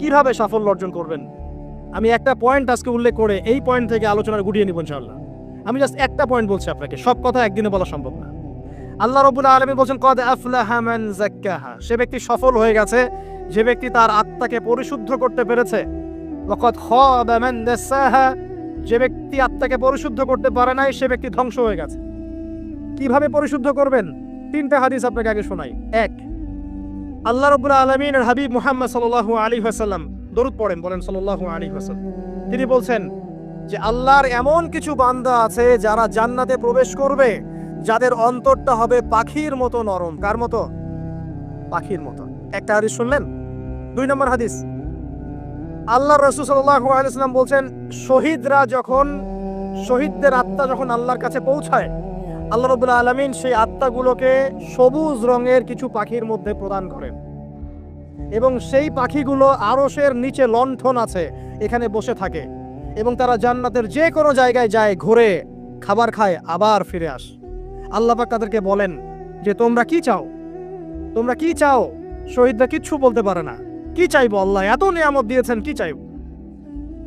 কিভাবে সাফল্য অর্জন করবেন। আমি একটা পয়েন্ট আজকে উল্লেখ করে এই পয়েন্ট থেকে আলোচনা গুটিয়ে নিব ইনশাআল্লাহ। আমি জাস্ট একটা পয়েন্ট বলছি আপনাকে, সব কথা একদিনে বলা সম্ভব না। আল্লাহ রাব্বুল আলামিন বলেন কদ আফলাহা মান যাক্কাহা, সে ব্যক্তি সফল হয়ে গেছে যে ব্যক্তি তার আত্মাকে পরিশুদ্ধ করতে পেরেছে। ওয়া কদ খাবা মান দাসাহা, যে ব্যক্তি আত্মাকে পরিশুদ্ধ করতে পারে নাই সে ব্যক্তি ধ্বংস হয়ে গেছে। কিভাবে পরিশুদ্ধ করবেন? তিনটা হাদিস আপনাকে আগে শোনাই। এক, আল্লাহ রাব্বুল আলামিনের হাবিব মুহাম্মদ সাল্লাল্লাহু আলাইহি ওয়াসাল্লাম দরুদ পড়েন, বলেন সাল্লাল্লাহু আলাইহি ওয়াসাল্লাম। তিনি বলছেন যে আল্লাহর এমন কিছু বান্দা আছে যারা জান্নাতে প্রবেশ করবে যাদের অন্তরটা হবে পাখির মতো নরম। কার মতো? পাখির মতো। একটা হাদিস শুনলেন। দুই নম্বর হাদিস, আল্লাহ রাসূল সাল্লাল্লাহু আলাইহি ওয়াসাল্লাম বলছেন শহীদদের আত্মা যখন আল্লাহর কাছে পৌঁছায়, আল্লাহ রাব্বুল আলামিন সেই আত্মাগুলোকে সবুজ রঙের কিছু পাখির মধ্যে প্রদান করেন এবং সেই পাখিগুলো আরশের নিচে লণ্ঠন আছে এখানে বসে থাকে এবং তারা জান্নাতের যে কোনো জায়গায় যায়, ঘুরে খাবার খায়, আবার ফিরে আসে। আল্লাহ পাক তাদেরকে বলেন যে তোমরা কি চাও, তোমরা কি চাও? শহীদরা কিচ্ছু বলতে পারে না। কি চাইবো? আল্লাহ এত নিয়ামত দিয়েছেন, কি চাইবো?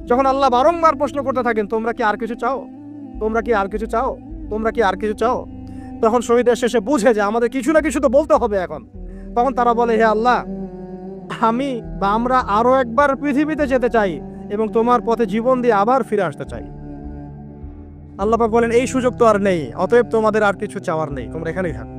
যখন আল্লাহ বারংবার প্রশ্ন করতে থাকেন তোমরা কি আর কিছু চাও, তোমরা কি আর কিছু চাও, তোমরা কি আর কিছু চাও, তখন শহীদের শেষে বুঝে যে আমাদের কিছু না কিছু তো বলতে হবে এখন। তখন তারা বলে হে আল্লাহ, আমরা আরো একবার পৃথিবীতে যেতে চাই এবং তোমার পথে জীবন দিয়ে আবার ফিরে আসতে চাই। আল্লাহ পাক বলেন এই সুযোগ তো আর নেই, অতএব তোমাদের আর কিছু চাওয়ার নেই, তোমরা এখানেই থাকো।